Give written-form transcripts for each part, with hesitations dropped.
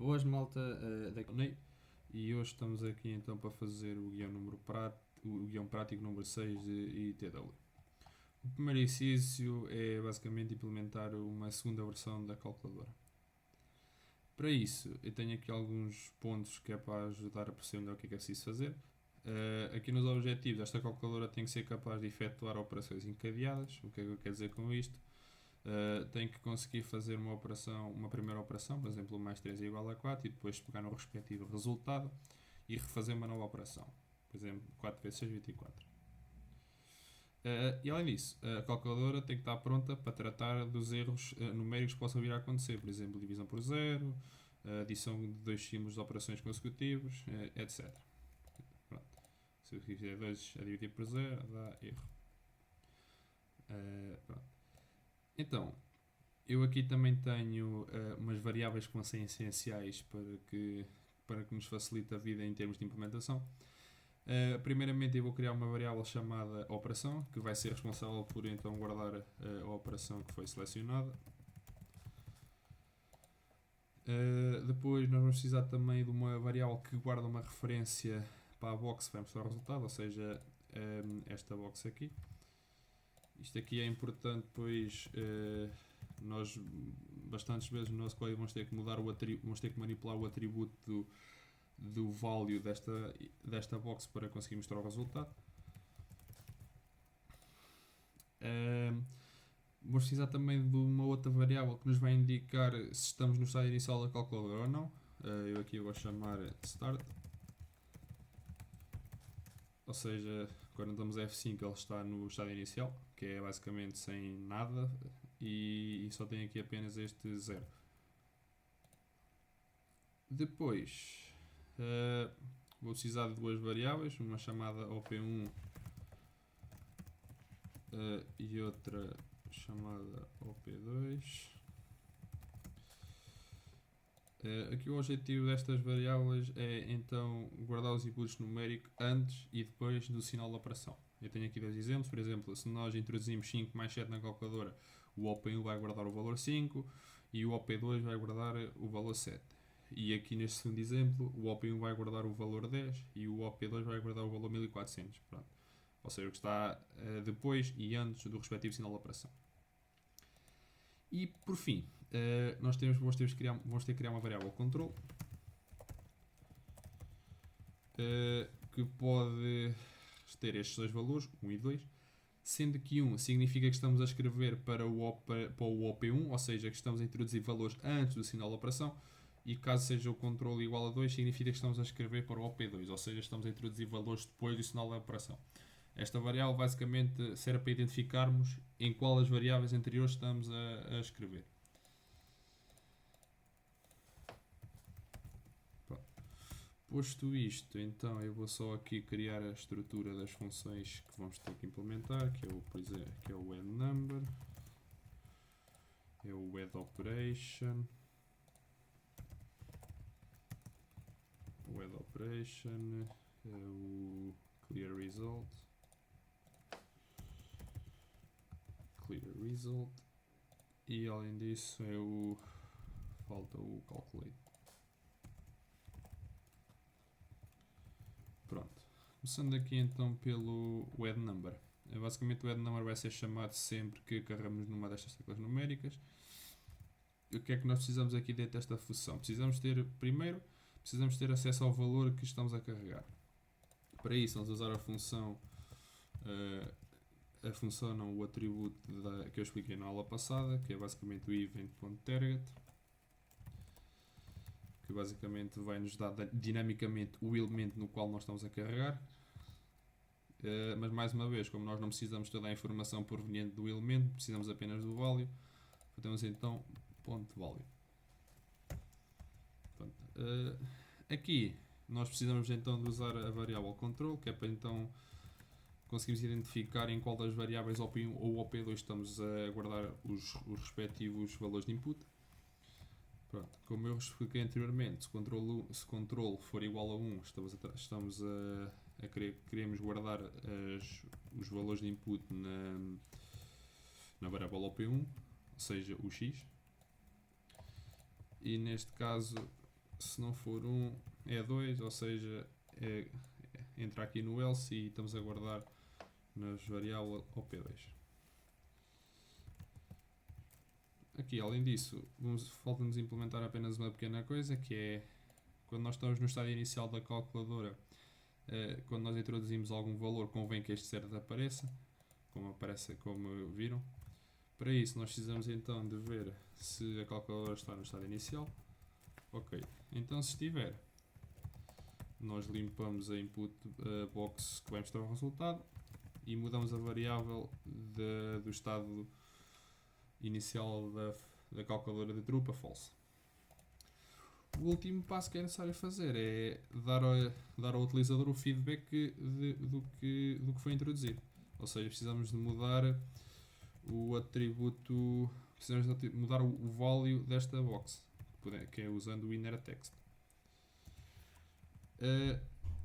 Boas malta, daqui é o Ney, e hoje estamos aqui então para fazer o o guião prático número 6 de ITW. O primeiro exercício é basicamente implementar uma segunda versão da calculadora. Para isso, eu tenho aqui alguns pontos que é para ajudar a perceber melhor o que é preciso fazer. Aqui nos objetivos, esta calculadora tem que ser capaz de efetuar operações encadeadas. O que é que eu quero dizer com isto? Tem que conseguir fazer uma primeira operação, por exemplo, o mais 3 é igual a 4, e depois pegar no respectivo resultado e refazer uma nova operação. Por exemplo, 4 vezes 6, 24. E além disso, a calculadora tem que estar pronta para tratar dos erros numéricos que possam vir a acontecer, por exemplo, divisão por zero, adição de dois símbolos de operações consecutivos, etc. Pronto. Se eu fizer 2 a dividir por zero, dá erro. Pronto. Então, eu aqui também tenho umas variáveis que vão ser essenciais para que nos facilite a vida em termos de implementação. Primeiramente eu vou criar uma variável chamada operação, que vai ser responsável por então guardar a operação que foi selecionada. Depois nós vamos precisar também de uma variável que guarda uma referência para a box que vai mostrar o resultado, ou seja, esta box aqui. Isto aqui é importante, pois nós bastantes vezes no nosso código vamos ter que vamos ter que manipular o atributo do value desta box para conseguir mostrar o resultado. Vamos precisar também de uma outra variável que nos vai indicar se estamos no estado inicial da calculadora ou não. Eu aqui vou chamar start. Ou seja, quando damos F5 ele está no estado inicial, que é basicamente sem nada, e só tem aqui apenas este 0. Depois vou precisar de duas variáveis, uma chamada op1 e outra chamada op2. Aqui o objetivo destas variáveis é então guardar os inputs numéricos antes e depois do sinal da operação. Eu tenho aqui dois exemplos, por exemplo, se nós introduzimos 5 mais 7 na calculadora, o op1 vai guardar o valor 5 e o op2 vai guardar o valor 7. E aqui neste segundo exemplo, o op1 vai guardar o valor 10 e o op2 vai guardar o valor 1400. Pronto. Ou seja, o que está depois e antes do respectivo sinal da operação. E por fim, nós vamos ter que criar uma variável control que pode ter estes dois valores, 1 e 2, sendo que 1 significa que estamos a escrever para o op1, ou seja, que estamos a introduzir valores antes do sinal da operação, e caso seja o controle igual a 2, significa que estamos a escrever para o op2, ou seja, estamos a introduzir valores depois do sinal da operação. Esta variável basicamente serve para identificarmos em qual das variáveis anteriores estamos a escrever. Pronto. Posto isto, então eu vou só aqui criar a estrutura das funções que vamos ter que implementar, que é o, por exemplo, que é o addNumber, é o addOperation, é o clearResult, e além disso falta o calculate. Pronto. Começando aqui então pelo addNumber. Basicamente o addNumber vai ser chamado sempre que carregamos numa destas teclas numéricas. E o que é que nós precisamos aqui dentro desta função? Precisamos ter acesso ao valor que estamos a carregar. Para isso vamos usar o atributo que eu expliquei na aula passada, que é basicamente o event.target, que basicamente vai nos dar dinamicamente o elemento no qual nós estamos a carregar. Mas mais uma vez, como nós não precisamos toda a informação proveniente do elemento, precisamos apenas do value, temos então .value. Aqui nós precisamos então de usar a variável control, que é para então conseguimos identificar em qual das variáveis op1 ou op2 estamos a guardar os respectivos valores de input. Pronto. Como eu expliquei anteriormente, se control for igual a 1, queremos guardar os valores de input na variável op1, ou seja, o x. E neste caso se não for 1 é 2, ou seja, entra aqui no else e estamos a guardar nas variáveis op2. Aqui, além disso, falta-nos implementar apenas uma pequena coisa, que é quando nós estamos no estado inicial da calculadora, quando nós introduzimos algum valor, convém que este certo apareça, como viram. Para isso, nós precisamos então de ver se a calculadora está no estado inicial. Ok, então se estiver, nós limpamos a input box que vai mostrar o resultado e mudamos a variável do estado inicial da calculadora de true para false. O último passo que é necessário fazer é dar ao utilizador o feedback do que foi introduzido. Ou seja, precisamos de mudar o atributo, precisamos de mudar o value desta box, que é usando o inner text.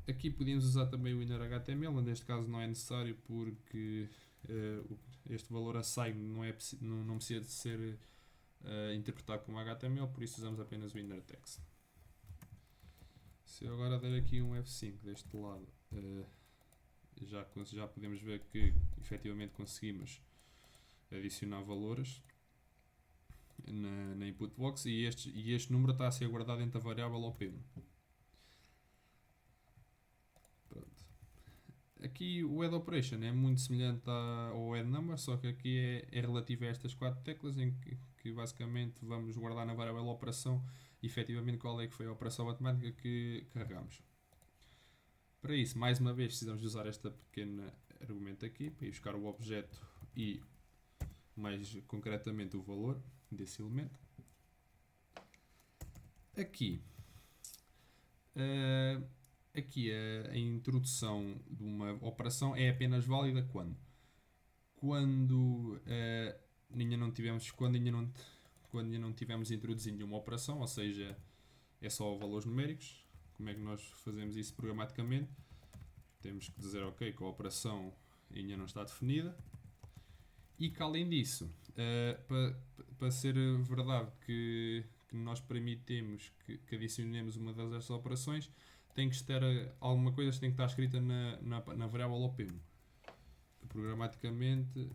Aqui podíamos usar também o inner HTML, mas neste caso não é necessário porque este valor assign não precisa de ser interpretado como HTML, por isso usamos apenas o inner text. Se eu agora der aqui um F5 deste lado, já podemos ver que efetivamente conseguimos adicionar valores na input box e este número está a ser guardado dentro da variável op1. Pronto. Aqui o add operation é muito semelhante ao add number, só que aqui é relativo a estas 4 teclas em que basicamente vamos guardar na variável operação efetivamente qual é que foi a operação matemática que carregamos. Para isso, mais uma vez, precisamos de usar este pequeno argumento aqui para ir buscar o objeto e mais concretamente o valor desse elemento. Aqui a introdução de uma operação é apenas válida quando ainda não tivemos introduzido nenhuma operação, ou seja, é só valores numéricos. Como é que nós fazemos isso programaticamente? Temos que dizer ok, que a operação ainda não está definida e que além disso, para ser verdade que nós permitimos que adicionemos uma das operações, tem que estar alguma coisa que tem que estar escrita na variável op1, que programaticamente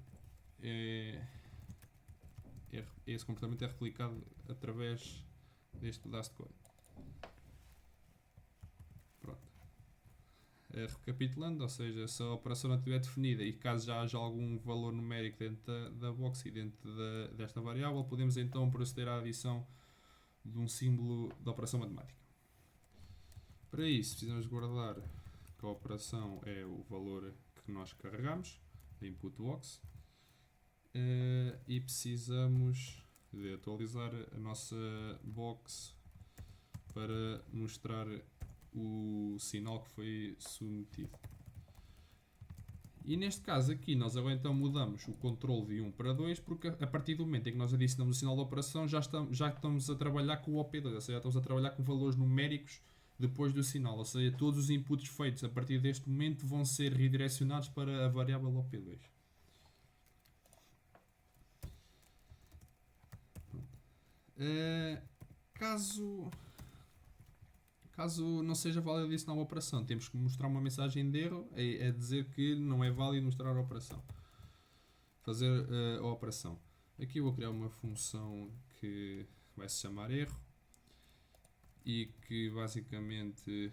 esse comportamento é replicado através deste pedaço de código. Pronto. Recapitulando, ou seja, se a operação não estiver definida e caso já haja algum valor numérico dentro da box e dentro desta variável, podemos então proceder à adição de um símbolo da operação matemática. Para isso, precisamos guardar que a operação é o valor que nós carregamos, da input box, e precisamos de atualizar a nossa box para mostrar o sinal que foi submetido. E neste caso aqui nós agora então mudamos o controle de 1 para 2 porque a partir do momento em que nós adicionamos o sinal de operação já estamos a trabalhar com o op2, ou seja, já estamos a trabalhar com valores numéricos depois do sinal, ou seja, todos os inputs feitos a partir deste momento vão ser redirecionados para a variável op2. Caso não seja válido adicionar uma operação, temos que mostrar uma mensagem de erro a dizer que não é válido mostrar a operação. Fazer a operação. Aqui eu vou criar uma função que vai se chamar erro e que basicamente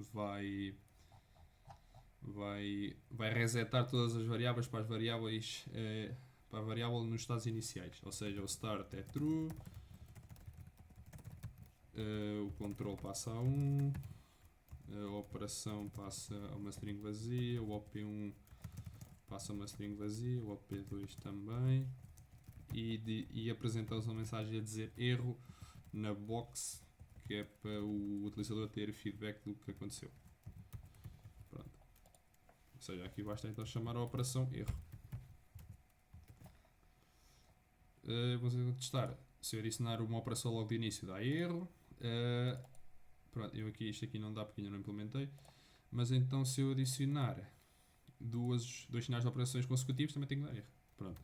vai resetar todas as variáveis para a variável nos estados iniciais, ou seja, o start é true, o control passa a 1, a operação passa a uma string vazia, o op1 passa a uma string vazia, o op2 também, e apresentamos uma mensagem a dizer erro na box, que é para o utilizador ter feedback do que aconteceu. Pronto. Ou seja, aqui basta então chamar a operação erro. Vamos testar. Se eu adicionar uma operação logo de início dá erro. Pronto, isto aqui não dá porque ainda não implementei. Mas então se eu adicionar dois sinais de operações consecutivos também tem que dar erro. Pronto.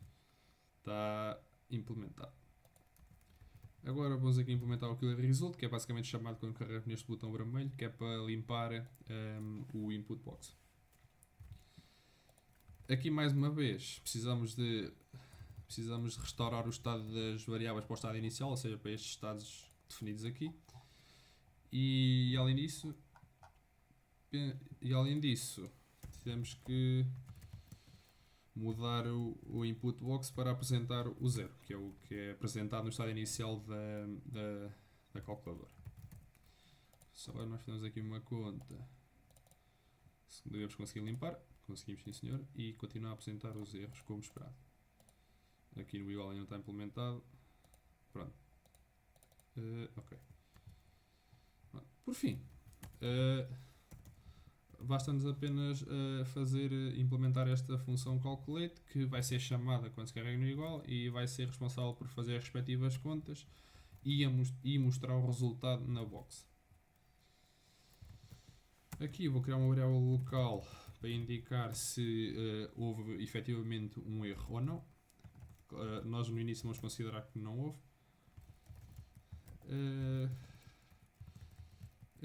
Está implementado. Agora vamos aqui implementar o killer result, que é basicamente chamado quando carrego neste botão vermelho, que é para limpar o input box. Aqui mais uma vez precisamos de restaurar o estado das variáveis para o estado inicial, ou seja, para estes estados definidos aqui. E além disso temos que mudar o input box para apresentar o 0, que é o que é apresentado no estado inicial da calculadora. Só agora nós fazemos aqui uma conta. Se devemos conseguir limpar, conseguimos sim senhor, e continuar a apresentar os erros como esperado. Aqui no igual ainda não está implementado. Pronto. Ok. Por fim, basta-nos apenas implementar esta função calculate, que vai ser chamada quando se carrega no igual e vai ser responsável por fazer as respectivas contas e mostrar o resultado na box. Aqui vou criar uma variável local para indicar se houve efetivamente um erro ou não. Nós no início vamos considerar que não houve.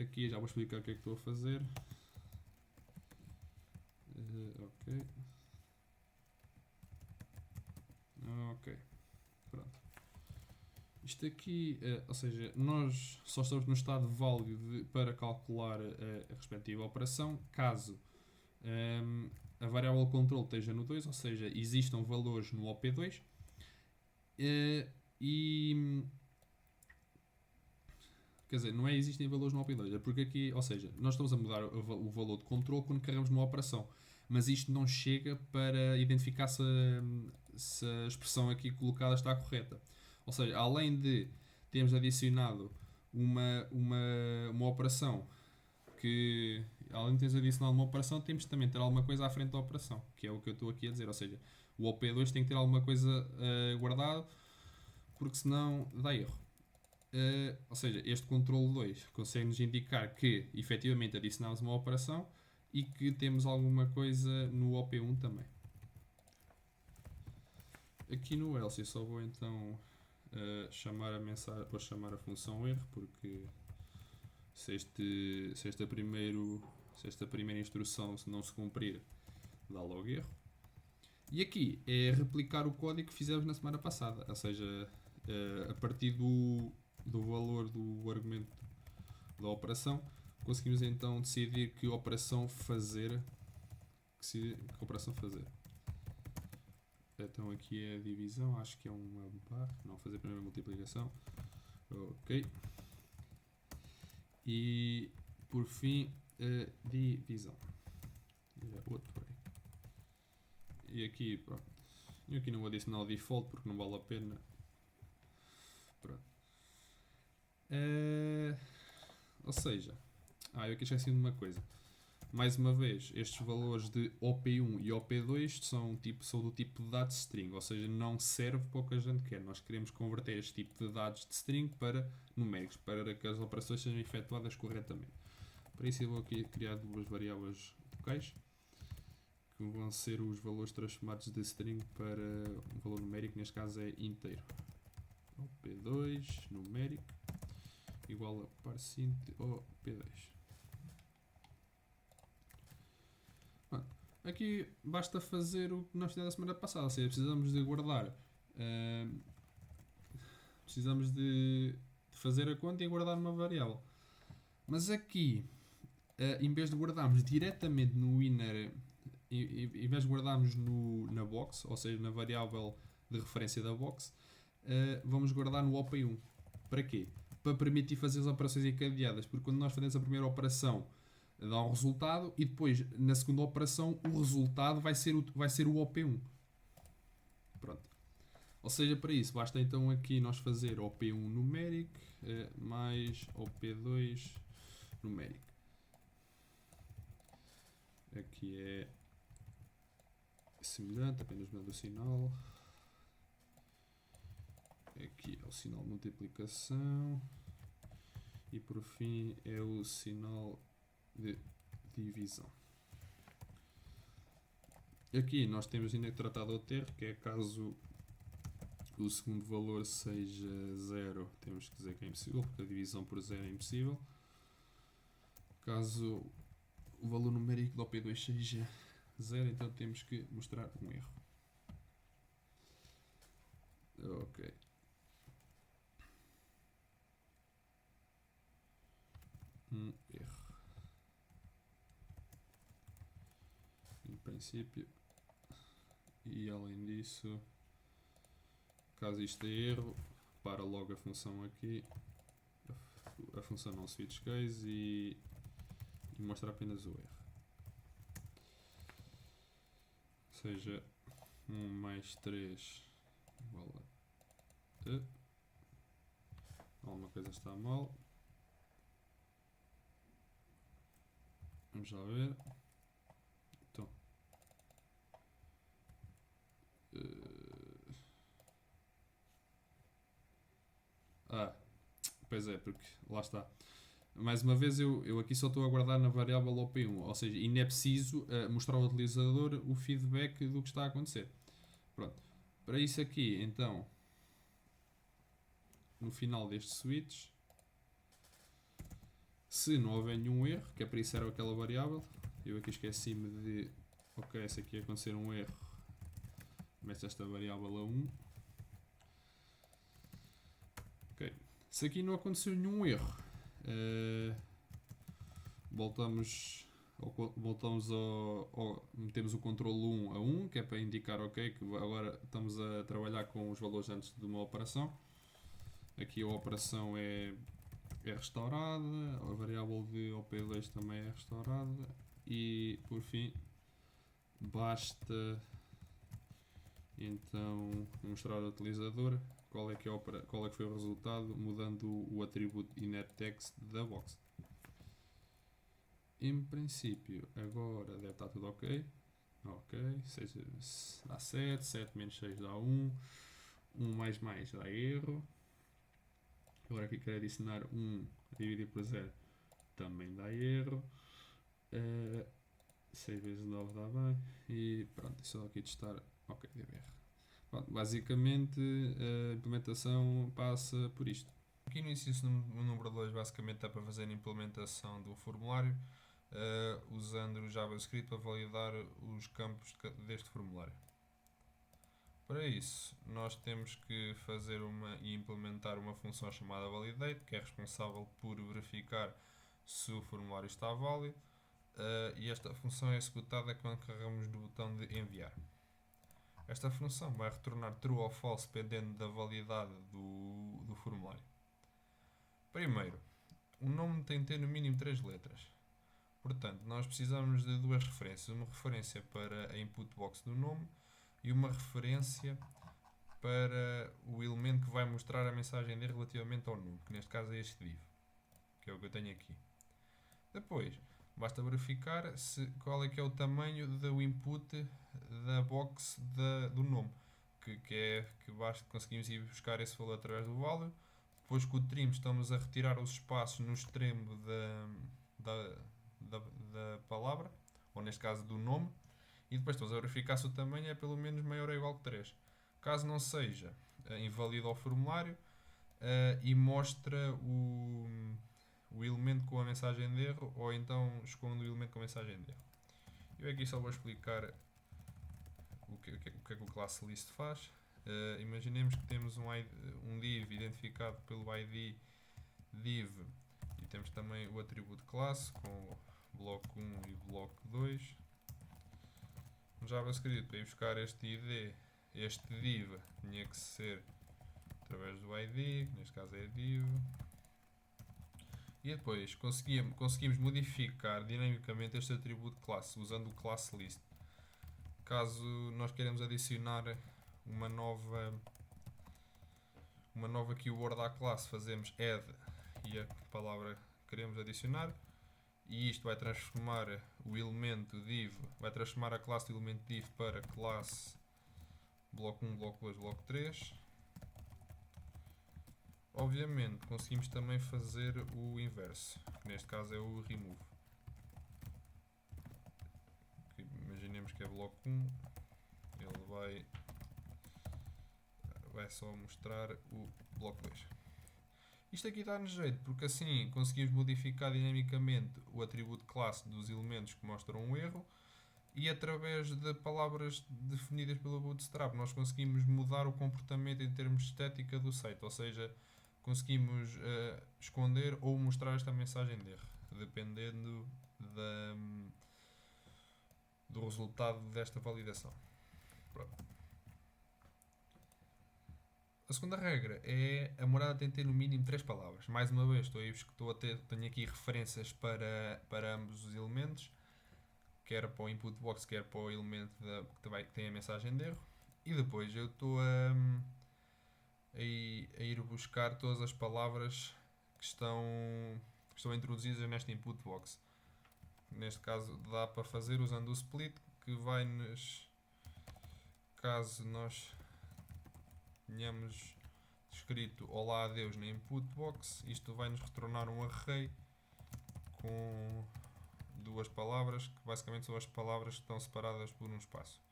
Aqui já vou explicar o que é que estou a fazer. Ok. Ok. Pronto. Isto aqui, ou seja, nós só estamos no estado válido para calcular a respectiva operação caso a variável control esteja no 2, ou seja, existam valores no OP2 quer dizer, não é existem valores no OP2, é porque aqui, ou seja, nós estamos a mudar o valor de controle quando carregamos numa operação, mas isto não chega para identificar se a expressão aqui colocada está correta. Ou seja, além de termos adicionado uma operação que, além de termos adicionado uma operação, temos de também ter alguma coisa à frente da operação, que é o que eu estou aqui a dizer. Ou seja, o OP2 tem que ter alguma coisa guardado, porque senão dá erro. Ou seja, este controle 2 consegue-nos indicar que efetivamente adicionamos uma operação e que temos alguma coisa no OP1 também. Aqui no else eu só vou então chamar a função erro, porque se esta primeira instrução não se cumprir, dá logo erro. E aqui é replicar o código que fizemos na semana passada, ou seja, a partir do valor do argumento da operação, conseguimos então decidir que operação fazer. Então aqui é a divisão, acho que é uma barra, não, fazer a primeira multiplicação. Ok. E por fim, a divisão. E aqui, pronto. Eu aqui não vou adicionar o default porque não vale a pena. Pronto. Ou seja, eu aqui esqueci de uma coisa. Mais uma vez, estes valores de OP1 e OP2 são do tipo de dados string, ou seja, não serve para o que a gente quer. Nós queremos converter este tipo de dados de string para numéricos, para que as operações sejam efetuadas corretamente. Para isso eu vou aqui criar duas variáveis locais, que vão ser os valores transformados de string para um valor numérico, neste caso é inteiro. OP2 numérico igual a parseInt OP2. Aqui basta fazer o que nós fizemos na semana passada, ou seja, precisamos de guardar, precisamos de fazer a conta e guardar uma variável. Mas aqui, em vez de guardarmos diretamente no inner, em vez de guardarmos na box, ou seja, na variável de referência da box, vamos guardar no OP1. Para quê? Para permitir fazer as operações encadeadas, porque quando nós fazemos a primeira operação, dá um resultado e depois na segunda operação o resultado vai ser o OP1. Pronto. Ou seja, para isso basta então aqui nós fazer OP1 numérico mais OP2 numérico. Aqui é semelhante, apenas mudando o sinal. Aqui é o sinal de multiplicação e por fim é o sinal de divisão. Aqui nós temos ainda que tratar do outro erro, que é caso o segundo valor seja 0, temos que dizer que é impossível, porque a divisão por 0 é impossível. Caso o valor numérico do OP2 seja 0, então temos que mostrar um erro. Ok. Um erro. Em princípio. E além disso, caso isto é erro, para logo a função aqui, a função não switch case e mostra apenas o erro. Ou seja, 1 mais 3 igual a... Alguma coisa está mal. Vamos lá ver. Então. Pois é, porque lá está. Mais uma vez, eu aqui só estou a guardar na variável OP1, ou seja, ainda é preciso mostrar ao utilizador o feedback do que está a acontecer. Pronto. Para isso aqui, então, no final deste switch, se não houver nenhum erro, que é para isso era aquela variável, eu aqui esqueci-me de, ok, se aqui acontecer um erro, mete esta variável a 1. Ok. Se aqui não aconteceu nenhum erro, voltamos metemos o controle 1 a 1, que é para indicar, ok, que agora estamos a trabalhar com os valores antes de uma operação. Aqui a operação é restaurada, a variável de OP2 também é restaurada e por fim basta então mostrar ao utilizador qual é que foi o resultado mudando o atributo inetText da box. Em princípio agora deve estar tudo ok. Ok, 6 dá 7, 7 menos 6 dá 1, 1 mais dá erro. Agora aqui quero adicionar 1 a dividir por 0 também dá erro. 6 vezes 9 dá bem. E pronto, só aqui testar. Ok, deu erro. Pronto, basicamente a implementação passa por isto. Aqui no início no número 2 basicamente é para fazer a implementação do formulário usando o JavaScript para validar os campos deste formulário. Para isso, nós temos que fazer e implementar uma função chamada validate, que é responsável por verificar se o formulário está válido, e esta função é executada quando carregamos no botão de enviar. Esta função vai retornar true ou false dependendo da validade do formulário. Primeiro, o nome tem de ter no mínimo 3 letras. Portanto, nós precisamos de duas referências. Uma referência para a input box do nome e uma referência para o elemento que vai mostrar a mensagem dele relativamente ao nome, que neste caso é este div, que é o que eu tenho aqui. Depois, basta verificar qual é que é o tamanho do input da box do nome, que conseguimos ir buscar esse valor através do value. Depois com o trim estamos a retirar os espaços no extremo da palavra, ou neste caso do nome, e depois estamos a verificar se o tamanho é pelo menos maior ou igual que 3. Caso não seja, invalida o formulário e mostra o elemento com a mensagem de erro, ou então esconde o elemento com a mensagem de erro. Eu aqui só vou explicar o que é que o class list faz. Imaginemos que temos um div identificado pelo ID div e temos também o atributo classe com bloco 1 e bloco 2. No JavaScript, para ir buscar este ID, este div tinha que ser através do ID, que neste caso é div. E depois conseguimos modificar dinamicamente este atributo classe usando o class list. Caso nós queiramos adicionar uma nova keyword à classe, fazemos add e a palavra que queremos adicionar, e isto vai transformar o elemento div, vai transformar a classe do elemento div para classe bloco 1, bloco 2, bloco 3. Obviamente conseguimos também fazer o inverso, que neste caso é o remove. Imaginemos que é bloco 1, ele vai vai só mostrar o bloco 2. Isto aqui dá-nos jeito, porque assim conseguimos modificar dinamicamente o atributo classe dos elementos que mostram um erro e através de palavras definidas pelo Bootstrap nós conseguimos mudar o comportamento em termos de estética do site, ou seja, conseguimos esconder ou mostrar esta mensagem de erro, dependendo do resultado desta validação. Pronto. A segunda regra é a morada tem de ter no mínimo 3 palavras. Mais uma vez, tenho aqui referências para ambos os elementos, quer para o input box, quer para o elemento que tem a mensagem de erro. E depois eu estou a ir buscar todas as palavras que estão introduzidas nesta input box. Neste caso dá para fazer usando o split, que vai-nos, caso nós tenhamos escrito Olá a Deus na input box, isto vai-nos retornar um array com duas palavras, que basicamente são as palavras que estão separadas por um espaço.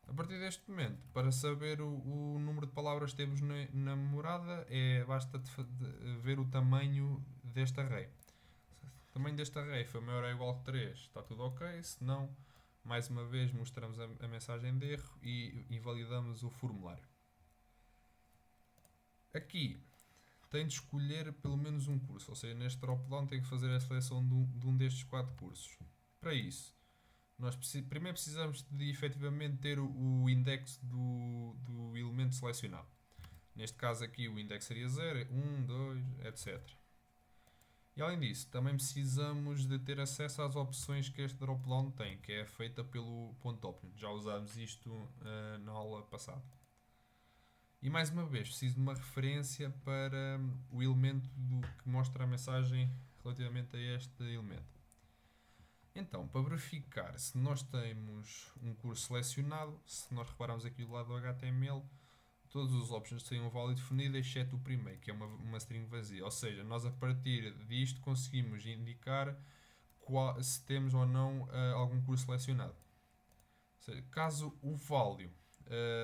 A partir deste momento, para saber o número de palavras que temos na morada, basta ver o tamanho deste array. Se o tamanho deste array for maior ou igual que 3, está tudo ok. Se não, mais uma vez mostramos a mensagem de erro e invalidamos o formulário. Aqui tem de escolher pelo menos um curso, ou seja, neste drop-down tem que fazer a seleção de um destes 4 cursos. Para isso, nós primeiro precisamos de efetivamente ter o index do elemento selecionado. Neste caso aqui o index seria 0, 1, 2, etc. E além disso, também precisamos de ter acesso às opções que este drop-down tem, que é feita pelo .open. Já usámos isto na aula passada. E mais uma vez, preciso de uma referência para o elemento que mostra a mensagem relativamente a este elemento. Então, para verificar se nós temos um curso selecionado, se nós repararmos aqui do lado do HTML, todos os options têm um value definido, exceto o primeiro, que é uma string vazia. Ou seja, nós a partir disto conseguimos indicar se temos ou não algum curso selecionado. Ou seja, caso o value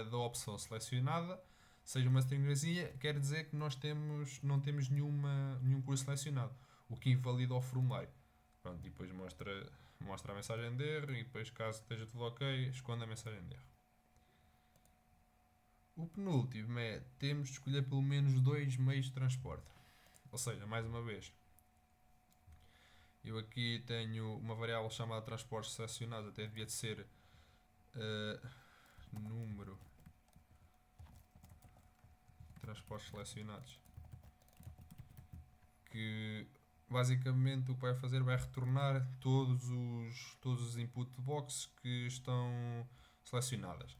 da opção selecionada seja uma string vazia, quer dizer que nós não temos nenhum curso selecionado, o que invalida o formulário. Pronto, e depois mostra a mensagem de erro e depois, caso esteja tudo ok, esconde a mensagem de erro. O penúltimo é, temos de escolher pelo menos 2 meios de transporte. Ou seja, mais uma vez, eu aqui tenho uma variável chamada transportes selecionados, até devia de ser número de transportes selecionados, que basicamente o que vai fazer vai retornar todos os input boxes que estão selecionadas.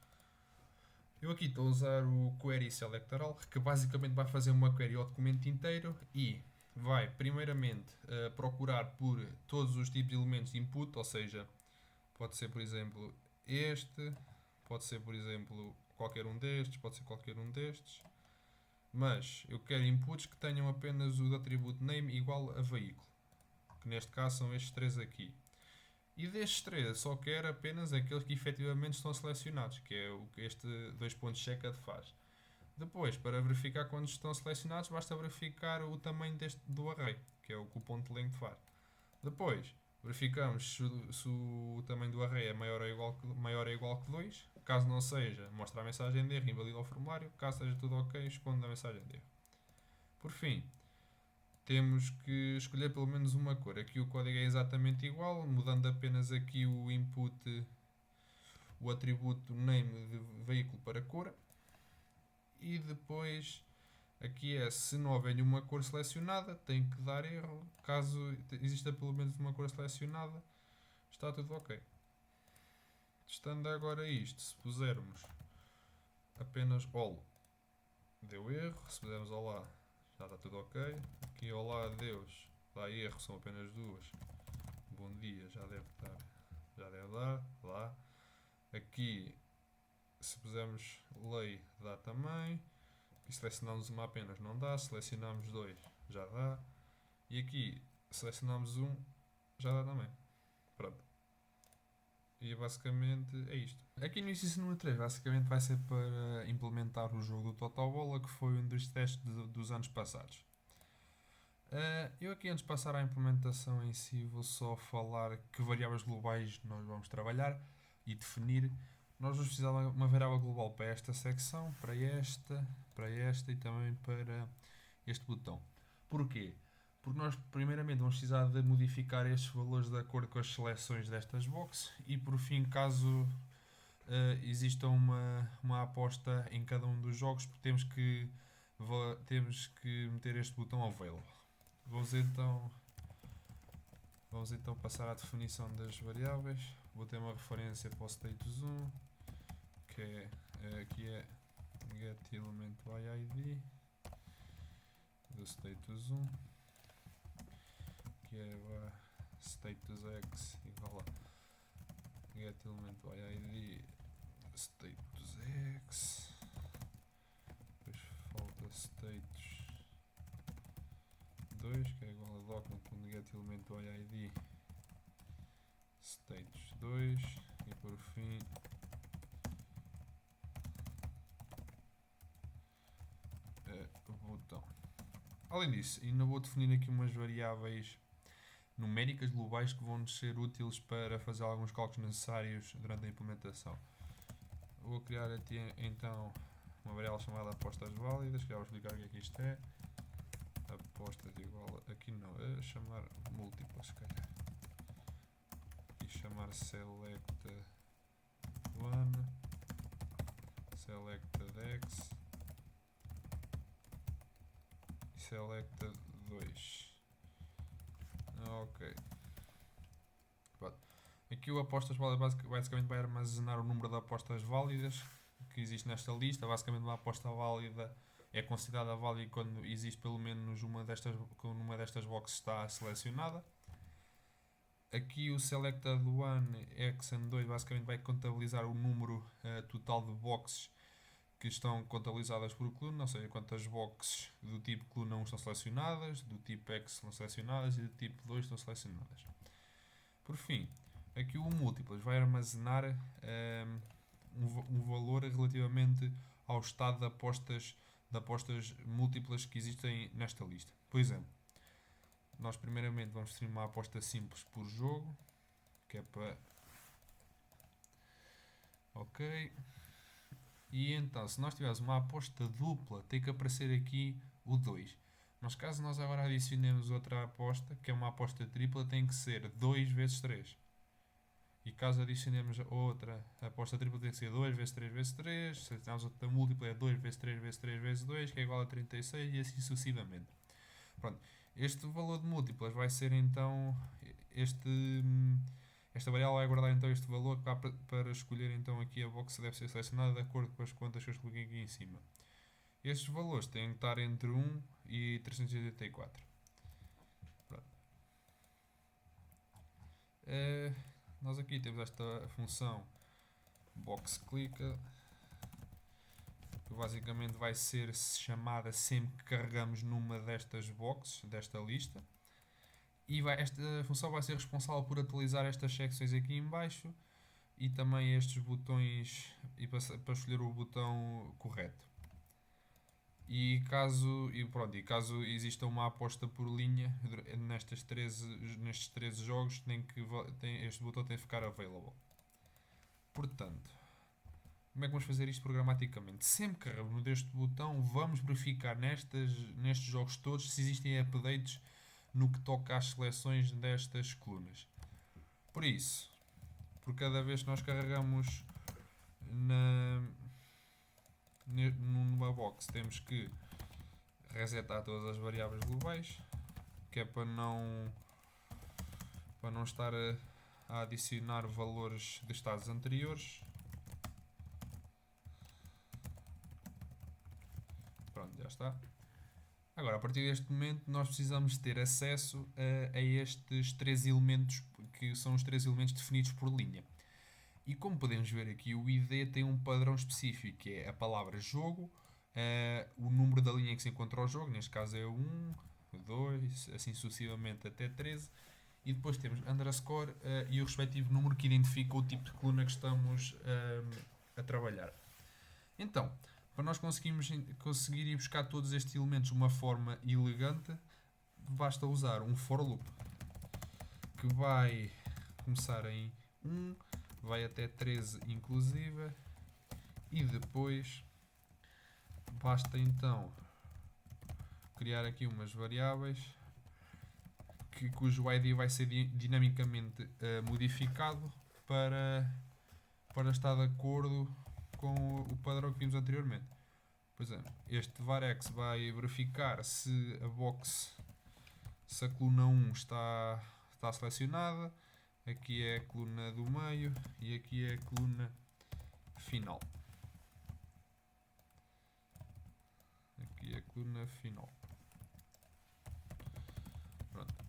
Eu aqui estou a usar o query selectoral, que basicamente vai fazer uma query ao documento inteiro e vai primeiramente procurar por todos os tipos de elementos de input, ou seja, pode ser por exemplo este, pode ser por exemplo qualquer um destes, pode ser qualquer um destes, mas eu quero inputs que tenham apenas o atributo name igual a veículo, que neste caso são estes 3 aqui. E destes 3 só quero apenas aqueles que efetivamente estão selecionados, que é o que este 2.checkered faz. Depois, para verificar quando estão selecionados, basta verificar o tamanho do array, que é o que o .length faz. Depois, verificamos se o tamanho do array é maior ou igual que 2. Caso não seja, mostra a mensagem de erro e invalida o formulário. Caso esteja tudo ok, esconde a mensagem de erro. Por fim, temos que escolher pelo menos uma cor. Aqui o código é exatamente igual, mudando apenas aqui o input, o atributo name de veículo para cor. E depois, aqui se não houver nenhuma cor selecionada, tem que dar erro. Caso exista pelo menos uma cor selecionada, está tudo ok. Testando agora isto, se pusermos apenas all, deu erro. Se pusermos olá, já está tudo ok. Aqui olá adeus, dá erro, são apenas 2. Bom dia, já deve dar lá. Aqui, se pusermos lei, dá também. E selecionamos uma apenas, não dá. Selecionamos 2, já dá. E aqui, selecionamos 1, já dá também. Pronto. E basicamente é isto. Aqui no início número 3 basicamente vai ser para implementar o jogo do Totobola, que foi um dos testes dos anos passados. Eu aqui antes de passar à implementação em si vou só falar que variáveis globais nós vamos trabalhar e definir. Nós vamos precisar de uma variável global para esta secção, para esta e também para este botão. Porquê? Porque nós primeiramente vamos precisar de modificar estes valores de acordo com as seleções destas boxes e por fim, caso exista uma aposta em cada um dos jogos, temos que meter este botão available. Vamos então passar à definição das variáveis. Vou ter uma referência para o status 1, que aqui é getElementById do status 1, que é status x igual a getElementById status x, depois falta status 2, que é igual a document.getElementById status 2 e por fim o botão. Além disso, ainda vou definir aqui umas variáveis numéricas globais que vão nos ser úteis para fazer alguns cálculos necessários durante a implementação. Vou criar aqui então uma variável chamada apostas válidas, que já vou explicar o que é que isto é. Apostas igual a, aqui não, a chamar múltiplas, se calhar. E chamar selected one, selected x e selected 2. Ok. Pronto. Aqui o apostas válidas basicamente vai armazenar o número de apostas válidas que existe nesta lista. Basicamente uma aposta válida é considerada válida quando existe pelo menos uma destas boxes está selecionada. Aqui o selected one x and 2 basicamente vai contabilizar o número total de boxes que estão contabilizadas por coluna, ou seja, quantas boxes do tipo coluna 1 estão selecionadas, do tipo X estão selecionadas e do tipo 2 estão selecionadas. Por fim, aqui o múltiplas vai armazenar um valor relativamente ao estado de apostas múltiplas que existem nesta lista. Por exemplo, nós primeiramente vamos definir uma aposta simples por jogo, que é para... Ok. E então, se nós tivermos uma aposta dupla, tem que aparecer aqui o 2. Mas caso nós agora adicionemos outra aposta, que é uma aposta tripla, tem que ser 2 vezes 3. E caso adicionemos outra aposta tripla, tem que ser 2 vezes 3 vezes 3. Se tivermos outra múltipla, é 2 vezes 3 vezes 3 vezes 2, que é igual a 36 e assim sucessivamente. Pronto. Este valor de múltiplas vai ser então esta variável vai guardar então este valor para escolher então aqui a box que deve ser selecionada de acordo com as contas que eu expliquei aqui em cima. Estes valores têm que estar entre 1 e 384. Pronto. Nós aqui temos esta função boxClicker, que basicamente vai ser chamada sempre que carregamos numa destas boxes, desta lista. E esta função vai ser responsável por atualizar estas secções aqui em baixo e também estes botões e para escolher o botão correto. E caso exista uma aposta por linha nestes 13 jogos, este botão tem que ficar available. Portanto, como é que vamos fazer isto programaticamente? Sempre que carregamos neste botão, vamos verificar nestes jogos todos se existem updates no que toca às seleções destas colunas. Por isso, por cada vez que nós carregamos numa box, temos que resetar todas as variáveis globais, que é para não estar a adicionar valores de estados anteriores. Pronto, já está. Agora, a partir deste momento, nós precisamos ter acesso a estes 3 elementos, que são os 3 elementos definidos por linha. E como podemos ver aqui, o ID tem um padrão específico, que é a palavra jogo, o número da linha em que se encontra o jogo, neste caso é 1, 2, assim sucessivamente até 13, e depois temos underscore e o respectivo número que identifica o tipo de coluna que estamos a trabalhar. Então, para nós conseguir ir buscar todos estes elementos de uma forma elegante, basta usar um for loop que vai começar em 1, vai até 13 inclusive, e depois basta então criar aqui umas variáveis cujo ID vai ser dinamicamente modificado para estar de acordo com o padrão que vimos anteriormente. Por exemplo, este varEx vai verificar se a coluna 1 está selecionada, aqui é a coluna do meio e aqui é a coluna final. Aqui é a coluna final. Pronto.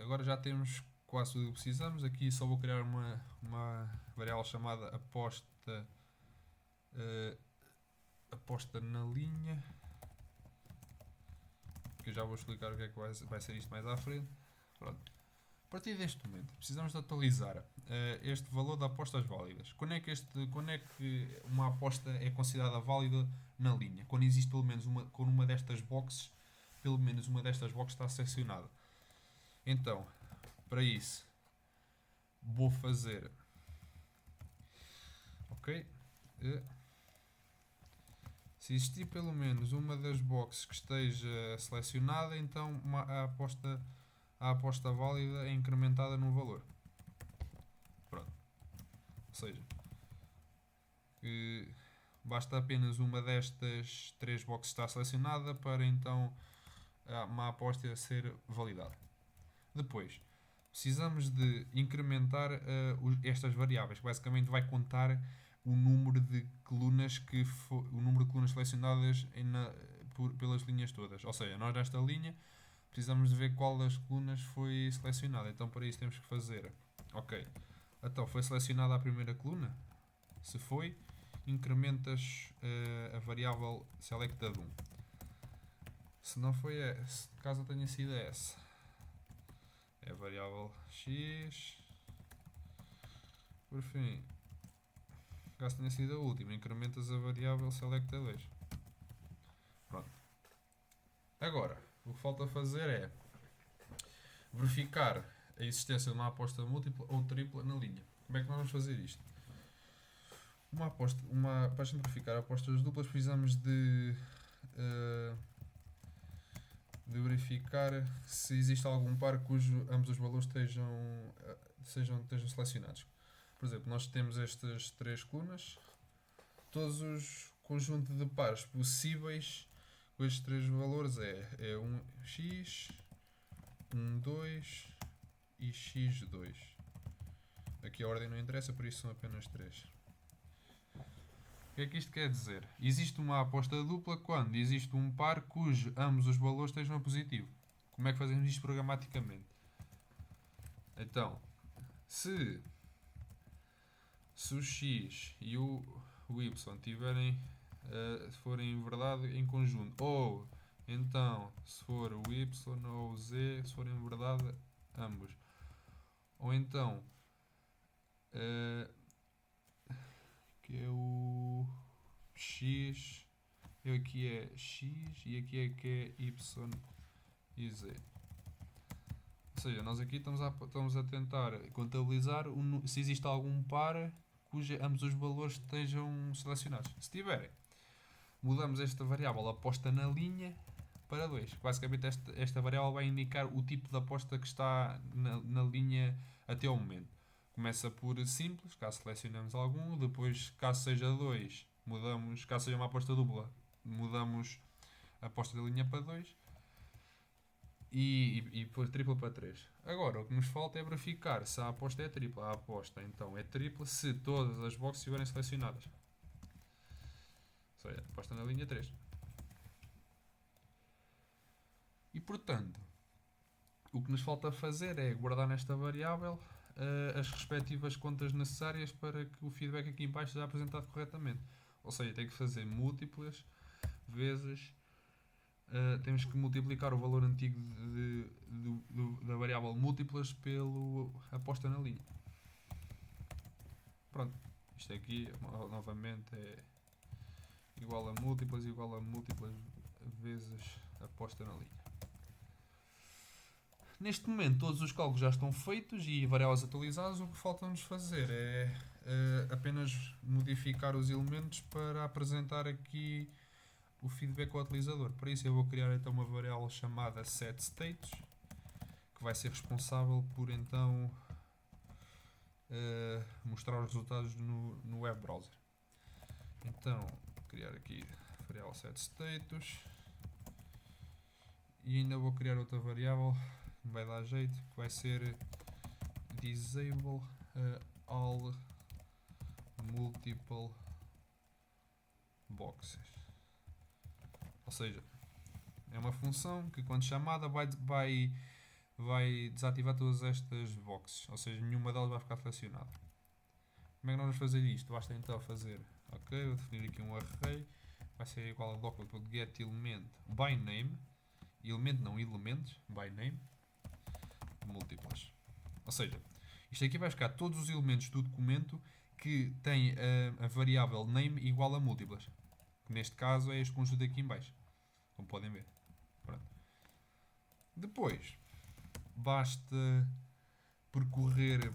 Agora já temos quase tudo o que precisamos. Aqui só vou criar uma variável chamada aposta na linha, que eu já vou explicar o que é que vai ser isto mais à frente. Pronto. A partir deste momento precisamos de atualizar este valor de apostas válidas. Quando é que uma aposta é considerada válida na linha? Quando existe pelo menos uma destas boxes, está selecionada. Então, para isso, vou fazer, ok, se existir pelo menos uma das boxes que esteja selecionada, então a aposta válida é incrementada no valor. Pronto. Ou seja, basta apenas uma destas 3 boxes estar selecionada para então uma aposta ser validada. Depois, precisamos de incrementar estas variáveis, que basicamente vai contar o número de colunas selecionadas pelas linhas todas. Ou seja, nós nesta linha precisamos de ver qual das colunas foi selecionada. Então para isso temos que fazer, ok, então foi selecionada a primeira coluna? Se foi, incrementas a variável selected1. Se não foi essa, caso tenha sido essa, é a variável x. Por fim, caso tenha sido a última, incrementas a variável selected2. Pronto. Agora, o que falta fazer é verificar a existência de uma aposta múltipla ou tripla na linha. Como é que nós vamos fazer isto? Para verificar apostas duplas, precisamos de verificar se existe algum par cujo ambos os valores estejam selecionados. Por exemplo, nós temos estas 3 colunas, todos os conjuntos de pares possíveis com estes 3 valores é 1x, 1,2 e x2. Aqui a ordem não interessa, por isso são apenas 3. O que é que isto quer dizer? Existe uma aposta dupla quando existe um par cujo ambos os valores estejam a positivo. Como é que fazemos isto programaticamente? Então, se o x e o y forem verdade em conjunto, ou então se for o y ou o z se forem verdade ambos, ou então que é o x, aqui é x e aqui é que é y e z. Ou seja, nós aqui estamos a tentar contabilizar se existe algum par cujo ambos os valores estejam selecionados. Se tiverem, mudamos esta variável aposta na linha para 2. Basicamente esta variável vai indicar o tipo de aposta que está na linha até ao momento. Começa por simples, caso selecionemos algum, depois caso seja 2, mudamos, caso seja uma aposta dupla, mudamos a aposta da linha para 2 e por tripla para 3. Agora o que nos falta é verificar se a aposta é tripla. A aposta então é tripla se todas as boxes estiverem selecionadas. Ou seja, aposta na linha 3. E portanto, o que nos falta fazer é guardar nesta variável as respectivas contas necessárias para que o feedback aqui em baixo seja apresentado corretamente. Ou seja, tem que fazer múltiplas vezes temos que multiplicar o valor antigo da variável múltiplas pelo aposta na linha. Pronto, isto aqui novamente é igual a múltiplas vezes aposta na linha. Neste momento todos os cálculos já estão feitos e variáveis atualizadas. O que falta-nos fazer é apenas modificar os elementos para apresentar aqui o feedback ao utilizador. Para isso eu vou criar então uma variável chamada setStates, que vai ser responsável por então mostrar os resultados no web browser. Então, vou criar aqui a variável setStatus e ainda vou criar outra variável que vai dar jeito, que vai ser disable all multiple boxes. Ou seja, é uma função que quando chamada vai desativar todas estas boxes, ou seja, nenhuma delas vai ficar selecionada. Como é que nós vamos fazer isto? Basta então fazer, ok, vou definir aqui um array, vai ser igual a document.getElement by name, elemento não, elementos, by name, múltiplas. Ou seja, isto aqui vai ficar todos os elementos do documento que têm a variável name igual a múltiplas. Que neste caso é este conjunto aqui em baixo, como podem ver. Pronto. Depois, basta percorrer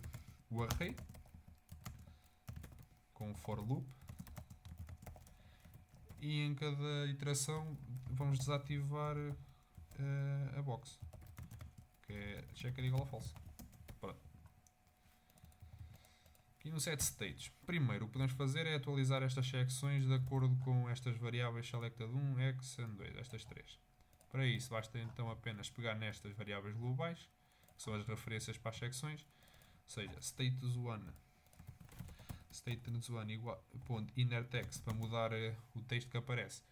o array com o for loop e em cada iteração vamos desativar a box, que é checker igual a false. Pronto. Aqui no setStates, primeiro o que podemos fazer é atualizar estas secções de acordo com estas variáveis selected 1, x and 2, estas três. Para isso basta então apenas pegar nestas variáveis globais, que são as referências para as secções, ou seja, status1 igual, ponto, inner text, para mudar o texto que aparece,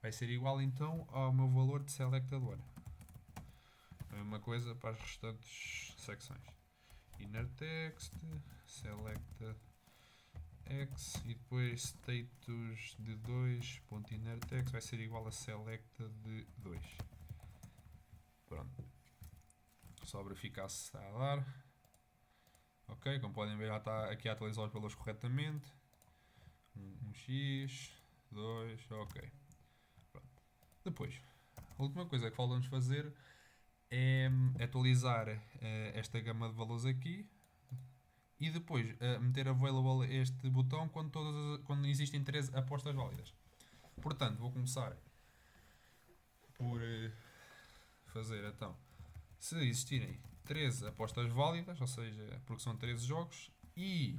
vai ser igual então ao meu valor de selected1. A mesma coisa para as restantes secções. Inner text, selected x e depois status de 2, ponto, inner text vai ser igual a selected de 2. Pronto. Só verificar se está a dar. Ok, como podem ver já está aqui a atualizar os valores corretamente. 1x, 2, ok. Pronto. Depois, a última coisa que falta-nos fazer é atualizar esta gama de valores aqui e depois meter available este botão quando existem 3 apostas válidas. Portanto, vou começar por fazer então, se existirem 13 apostas válidas, ou seja, porque são 13 jogos, e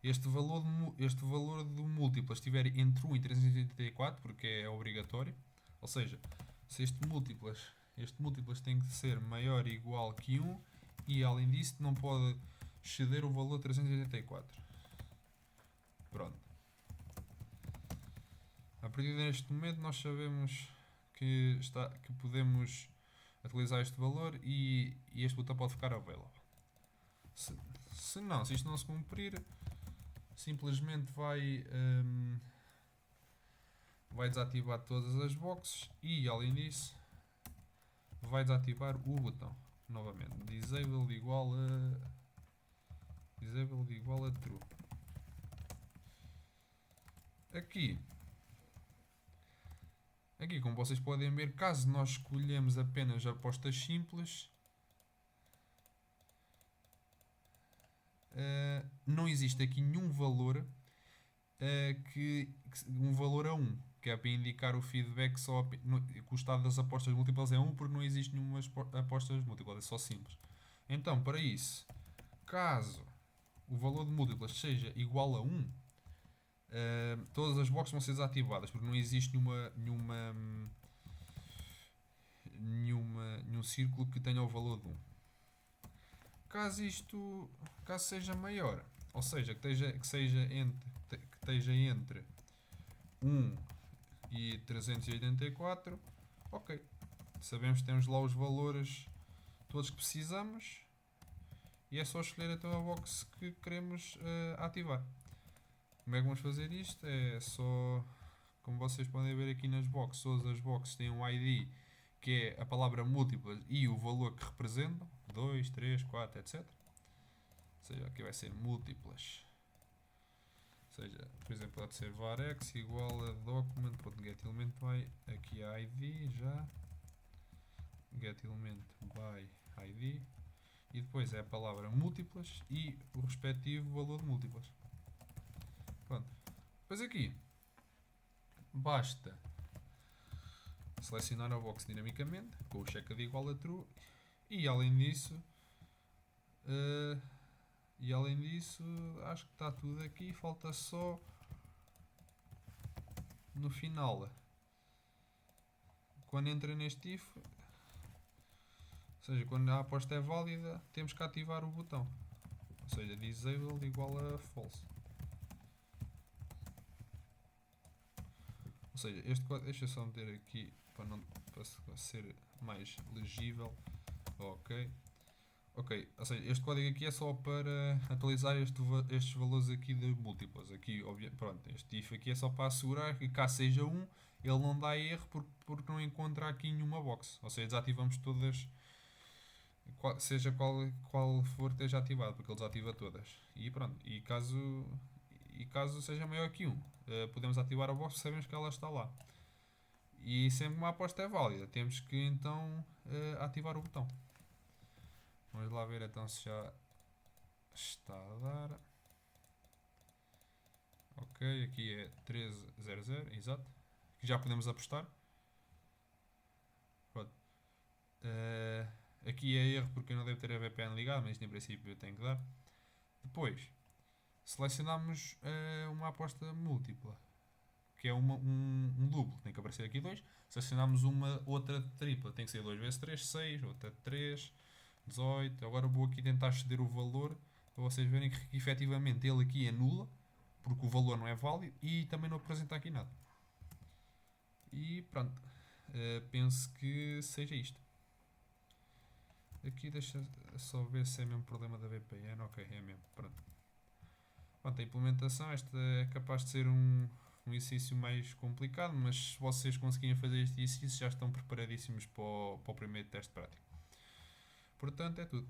este valor de múltiplas estiver entre 1 e 384, porque é obrigatório, ou seja, se este múltiplas tem que ser maior ou igual que 1 e além disso não pode exceder o valor 384. Pronto. A partir deste momento nós sabemos que podemos atualizar este valor e este botão pode ficar available. Se isto não se cumprir, simplesmente vai desativar todas as boxes e além disso vai desativar o botão novamente. Disabled igual a true. Aqui, como vocês podem ver, caso nós escolhemos apenas apostas simples, não existe aqui nenhum valor um valor a 1, que é para indicar o feedback só que o estado das apostas múltiplas é 1 porque não existe nenhuma apostas múltiplas, é só simples. Então, para isso, caso o valor de múltiplas seja igual a 1, todas as boxes vão ser desativadas porque não existe nenhum círculo que tenha o valor de 1. Caso seja maior, ou seja, que esteja entre 1 e 384, ok, sabemos que temos lá os valores todos que precisamos e é só escolher então a box que queremos ativar. Como é que vamos fazer isto? É só como vocês podem ver aqui nas boxes, todas as boxes têm um ID que é a palavra múltiplas e o valor que representam, 2, 3, 4, etc. Ou seja, aqui vai ser múltiplas. Ou seja, por exemplo, pode ser varx igual a document.getElement by, aqui a ID já, getElement by ID, e depois é a palavra múltiplas e o respectivo valor de múltiplas. Pronto. Depois aqui, basta selecionar a box dinamicamente, com o check de igual a true, e além disso, acho que está tudo aqui, falta só no final, quando entra neste if, ou seja, quando a aposta é válida, temos que ativar o botão, ou seja, disable igual a false. Ou seja, este código, deixa eu só meter aqui para ser mais legível. Ok. Ok, ou seja, este código aqui é só para atualizar estes valores aqui de múltiplas. Aqui, pronto, este if aqui é só para assegurar que cá seja 1, ele não dá erro porque não encontra aqui nenhuma box. Ou seja, desativamos todas, seja qual for esteja ativado, porque ele desativa todas. E pronto, e caso seja maior que 1, podemos ativar a box, sabemos que ela está lá. E sempre que uma aposta é válida, temos que então ativar o botão. Vamos lá ver então se já está a dar. Ok, aqui é 1300, exato. Aqui já podemos apostar. Pronto. Aqui é erro porque eu não devo ter a VPN ligada, mas em princípio eu tenho que dar. Depois, selecionamos uma aposta múltipla, que é um duplo, tem que aparecer aqui 2. Selecionamos uma outra tripla, tem que ser 2 vezes 3, 6, outra 3, 18. Agora vou aqui tentar exceder o valor para vocês verem que efetivamente ele aqui anula, porque o valor não é válido e também não apresenta aqui nada. E pronto, penso que seja isto. Aqui deixa só ver se é mesmo problema da VPN. Ok, é mesmo. Pronto. Pronto, a implementação, esta é capaz de ser um exercício mais complicado, mas se vocês conseguirem fazer este exercício já estão preparadíssimos para o primeiro teste prático. Portanto, é tudo.